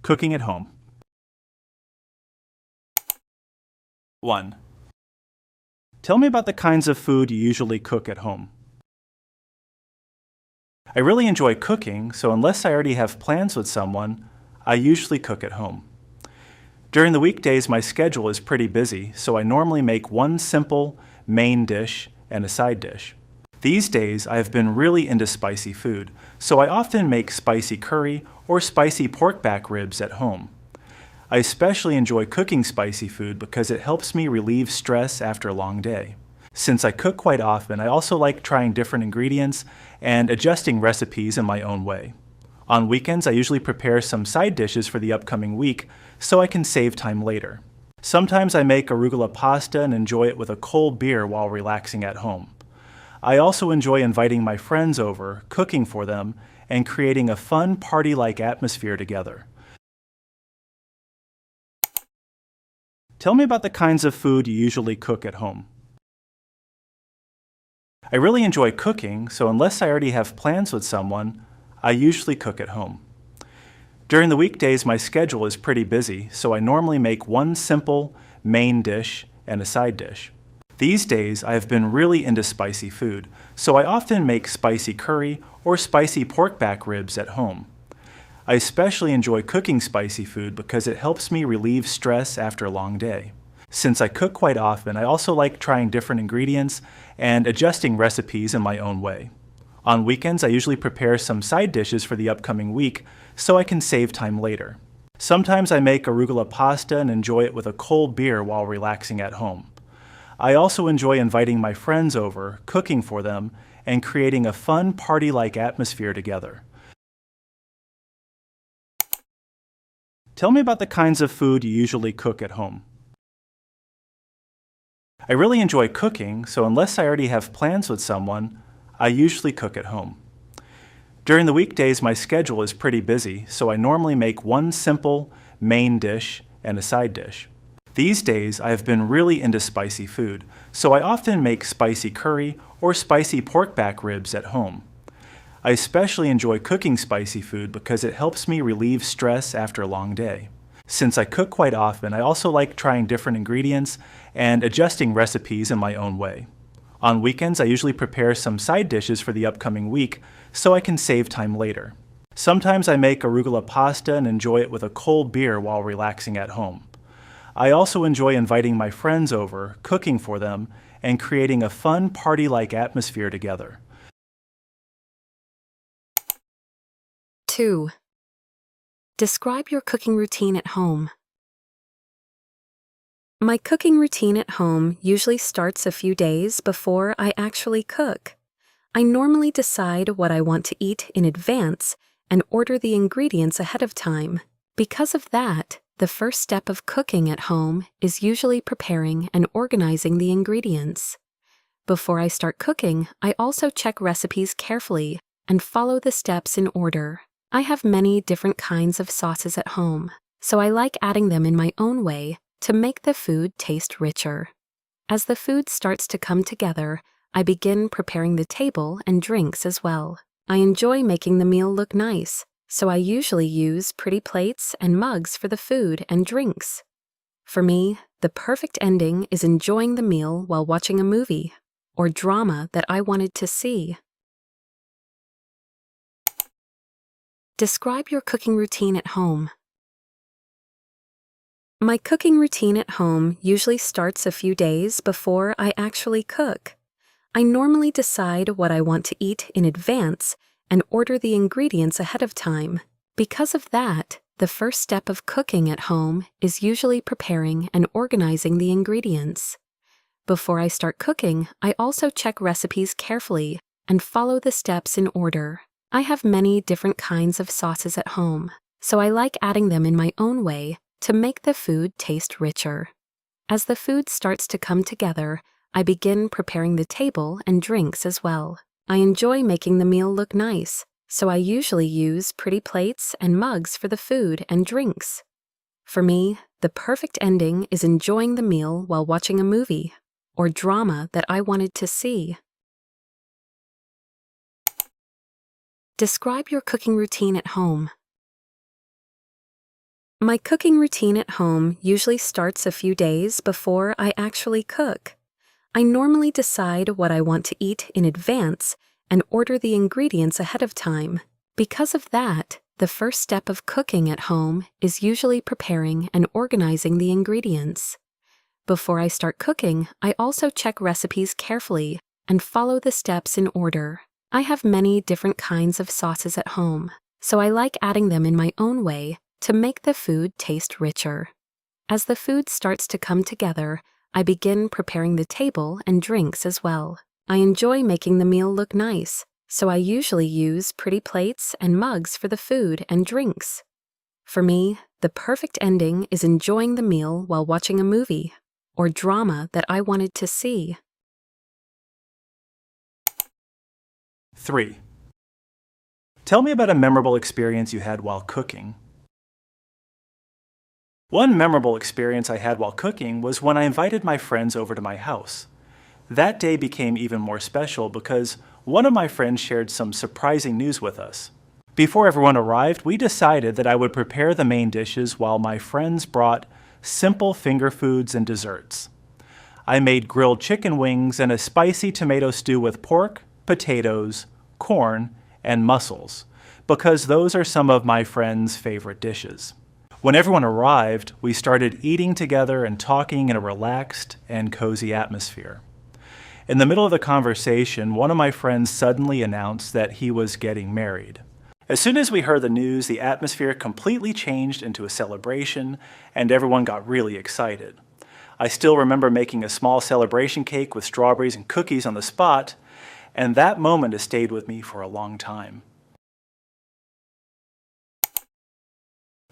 Cooking at home. 1. Tell me about the kinds of food you usually cook at home. I really enjoy cooking, so unless I already have plans with someone, I usually cook at home. During the weekdays, my schedule is pretty busy, so I normally make one simple main dish and a side dish. These days, I have been really into spicy food, so I often make spicy curry or spicy pork back ribs at home. I especially enjoy cooking spicy food because it helps me relieve stress after a long day. Since I cook quite often, I also like trying different ingredients and adjusting recipes in my own way. On weekends, I usually prepare some side dishes for the upcoming week so I can save time later. Sometimes I make arugula pasta and enjoy it with a cold beer while relaxing at home. I also enjoy inviting my friends over, cooking for them, and creating a fun party-like atmosphere together. Tell me about the kinds of food you usually cook at home. I really enjoy cooking, so unless I already have plans with someone, I usually cook at home. During the weekdays, my schedule is pretty busy, so I normally make one simple main dish and a side dish. These days, I have been really into spicy food, so I often make spicy curry or spicy pork back ribs at home. I especially enjoy cooking spicy food because it helps me relieve stress after a long day. Since I cook quite often, I also like trying different ingredients and adjusting recipes in my own way. On weekends, I usually prepare some side dishes for the upcoming week so I can save time later. Sometimes I make arugula pasta and enjoy it with a cold beer while relaxing at home. I also enjoy inviting my friends over, cooking for them, and creating a fun party-like atmosphere together. Tell me about the kinds of food you usually cook at home. I really enjoy cooking, so unless I already have plans with someone, I usually cook at home. During the weekdays, my schedule is pretty busy, so I normally make one simple main dish and a side dish. These days, I have been really into spicy food, so I often make spicy curry or spicy pork back ribs at home. I especially enjoy cooking spicy food because it helps me relieve stress after a long day. Since I cook quite often, I also like trying different ingredients and adjusting recipes in my own way. On weekends, I usually prepare some side dishes for the upcoming week so I can save time later. Sometimes I make arugula pasta and enjoy it with a cold beer while relaxing at home. I also enjoy inviting my friends over, cooking for them, and creating a fun party-like atmosphere together. 2. Describe your cooking routine at home. My cooking routine at home usually starts a few days before I actually cook. I normally decide what I want to eat in advance and order the ingredients ahead of time. Because of that, the first step of cooking at home is usually preparing and organizing the ingredients. Before I start cooking, I also check recipes carefully and follow the steps in order. I have many different kinds of sauces at home, so I like adding them in my own way to make the food taste richer. As the food starts to come together, I begin preparing the table and drinks as well. I enjoy making the meal look nice, so I usually use pretty plates and mugs for the food and drinks. For me, the perfect ending is enjoying the meal while watching a movie or drama that I wanted to see. Describe your cooking routine at home. My cooking routine at home usually starts a few days before I actually cook. I normally decide what I want to eat in advance and order the ingredients ahead of time. Because of that, the first step of cooking at home is usually preparing and organizing the ingredients. Before I start cooking, I also check recipes carefully and follow the steps in order. I have many different kinds of sauces at home, so I like adding them in my own way to make the food taste richer. As the food starts to come together, I begin preparing the table and drinks as well. I enjoy making the meal look nice, so I usually use pretty plates and mugs for the food and drinks. For me, the perfect ending is enjoying the meal while watching a movie or drama that I wanted to see. Describe your cooking routine at home. My cooking routine at home usually starts a few days before I actually cook. I normally decide what I want to eat in advance and order the ingredients ahead of time. Because of that, the first step of cooking at home is usually preparing and organizing the ingredients. Before I start cooking, I also check recipes carefully and follow the steps in order. I have many different kinds of sauces at home, so I like adding them in my own way to make the food taste richer. As the food starts to come together, I begin preparing the table and drinks as well. I enjoy making the meal look nice, so I usually use pretty plates and mugs for the food and drinks. For me, the perfect ending is enjoying the meal while watching a movie or drama that I wanted to see. 3. Tell me about a memorable experience you had while cooking. One memorable experience I had while cooking was when I invited my friends over to my house. That day became even more special because one of my friends shared some surprising news with us. Before everyone arrived, we decided that I would prepare the main dishes while my friends brought simple finger foods and desserts. I made grilled chicken wings and a spicy tomato stew with pork, potatoes, corn, and mussels, because those are some of my friends' favorite dishes. When everyone arrived, we started eating together and talking in a relaxed and cozy atmosphere. In the middle of the conversation, one of my friends suddenly announced that he was getting married. As soon as we heard the news, the atmosphere completely changed into a celebration, and everyone got really excited. I still remember making a small celebration cake with strawberries and cookies on the spot, and that moment has stayed with me for a long time.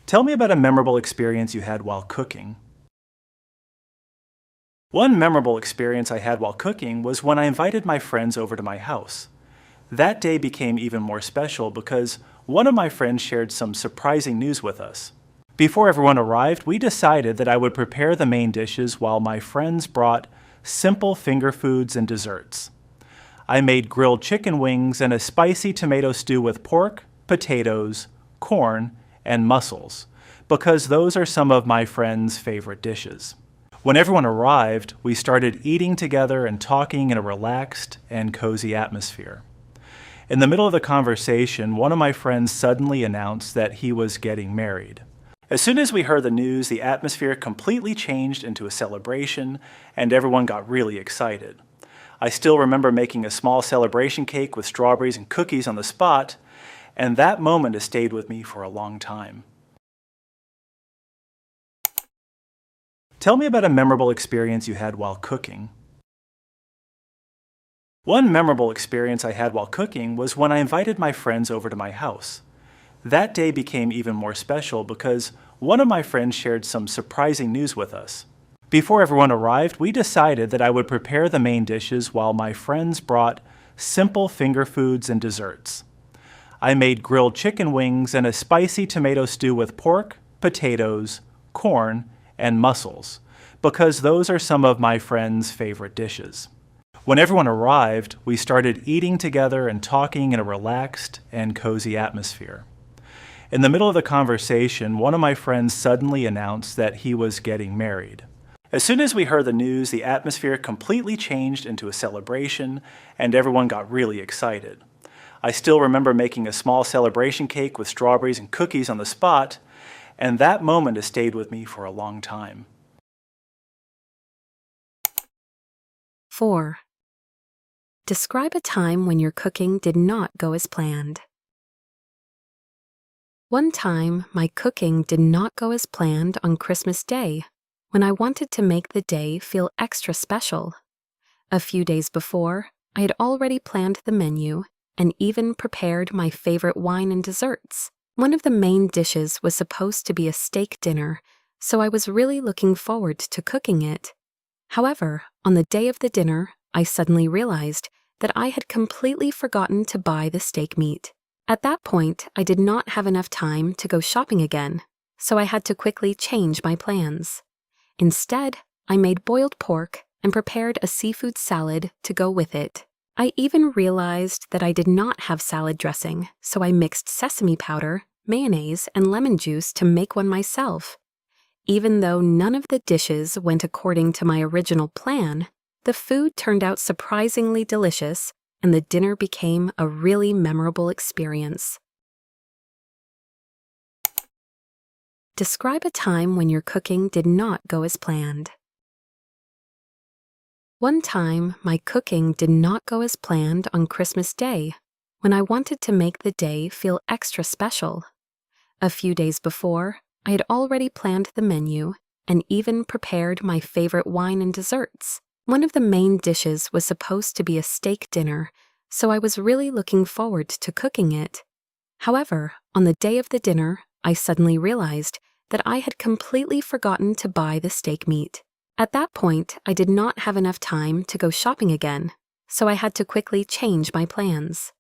Tell me about a memorable experience you had while cooking. One memorable experience I had while cooking was when I invited my friends over to my house. That day became even more special because one of my friends shared some surprising news with us. Before everyone arrived, we decided that I would prepare the main dishes while my friends brought simple finger foods and desserts. I made grilled chicken wings and a spicy tomato stew with pork, potatoes, corn, and mussels, because those are some of my friends' favorite dishes. When everyone arrived, we started eating together and talking in a relaxed and cozy atmosphere. In the middle of the conversation, one of my friends suddenly announced that he was getting married. As soon as we heard the news, the atmosphere completely changed into a celebration, and everyone got really excited. I still remember making a small celebration cake with strawberries and cookies on the spot, and that moment has stayed with me for a long time. Tell me about a memorable experience you had while cooking. One memorable experience I had while cooking was when I invited my friends over to my house. That day became even more special because one of my friends shared some surprising news with us. Before everyone arrived, we decided that I would prepare the main dishes while my friends brought simple finger foods and desserts. I made grilled chicken wings and a spicy tomato stew with pork, potatoes, corn, and mussels, because those are some of my friends' favorite dishes. When everyone arrived, we started eating together and talking in a relaxed and cozy atmosphere. In the middle of the conversation, one of my friends suddenly announced that he was getting married. As soon as we heard the news, the atmosphere completely changed into a celebration, and everyone got really excited. I still remember making a small celebration cake with strawberries and cookies on the spot, and that moment has stayed with me for a long time. 4. Describe a time when your cooking did not go as planned. One time, my cooking did not go as planned on Christmas Day, when I wanted to make the day feel extra special. A few days before, I had already planned the menu and even prepared my favorite wine and desserts. One of the main dishes was supposed to be a steak dinner, so I was really looking forward to cooking it. However, on the day of the dinner, I suddenly realized that I had completely forgotten to buy the steak meat. At that point, I did not have enough time to go shopping again, so I had to quickly change my plans. Instead, I made boiled pork and prepared a seafood salad to go with it. I even realized that I did not have salad dressing, so I mixed sesame powder, mayonnaise, and lemon juice to make one myself. Even though none of the dishes went according to my original plan, the food turned out surprisingly delicious, and the dinner became a really memorable experience. Describe a time when your cooking did not go as planned. One time, my cooking did not go as planned on Christmas Day, when I wanted to make the day feel extra special. A few days before, I had already planned the menu and even prepared my favorite wine and desserts. One of the main dishes was supposed to be a steak dinner, so I was really looking forward to cooking it. However, on the day of the dinner, I suddenly realized that I had completely forgotten to buy the steak meat. At that point, I did not have enough time to go shopping again, so I had to quickly change my plans.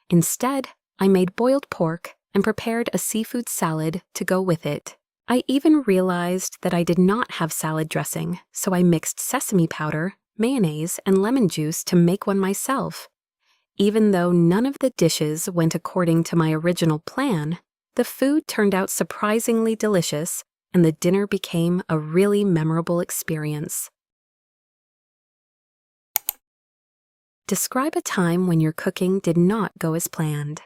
Instead, I made boiled pork and prepared a seafood salad to go with it. I even realized that I did not have salad dressing, so I mixed sesame powder, mayonnaise, and lemon juice to make one myself. Even though none of the dishes went according to my original plan, the food turned out surprisingly delicious, and the dinner became a really memorable experience. Describe a time when your cooking did not go as planned.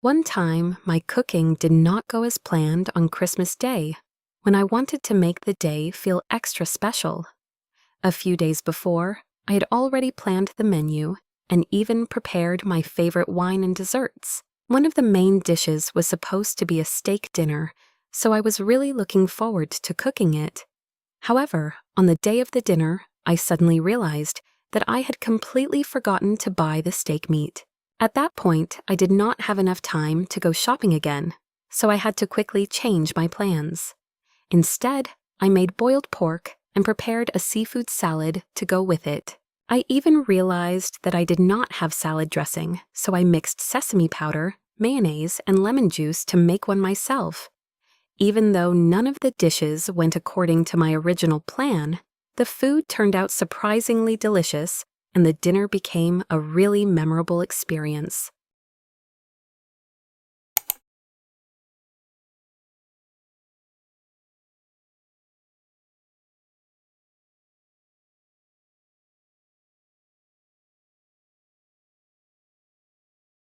One time, my cooking did not go as planned on Christmas Day, when I wanted to make the day feel extra special. A few days before, I had already planned the menu and even prepared my favorite wine and desserts. One of the main dishes was supposed to be a steak dinner, so I was really looking forward to cooking it. However, on the day of the dinner, I suddenly realized that I had completely forgotten to buy the steak meat. At that point, I did not have enough time to go shopping again, so I had to quickly change my plans. Instead, I made boiled pork and prepared a seafood salad to go with it. I even realized that I did not have salad dressing, so I mixed sesame powder, mayonnaise, and lemon juice to make one myself. Even though none of the dishes went according to my original plan, the food turned out surprisingly delicious, and the dinner became a really memorable experience.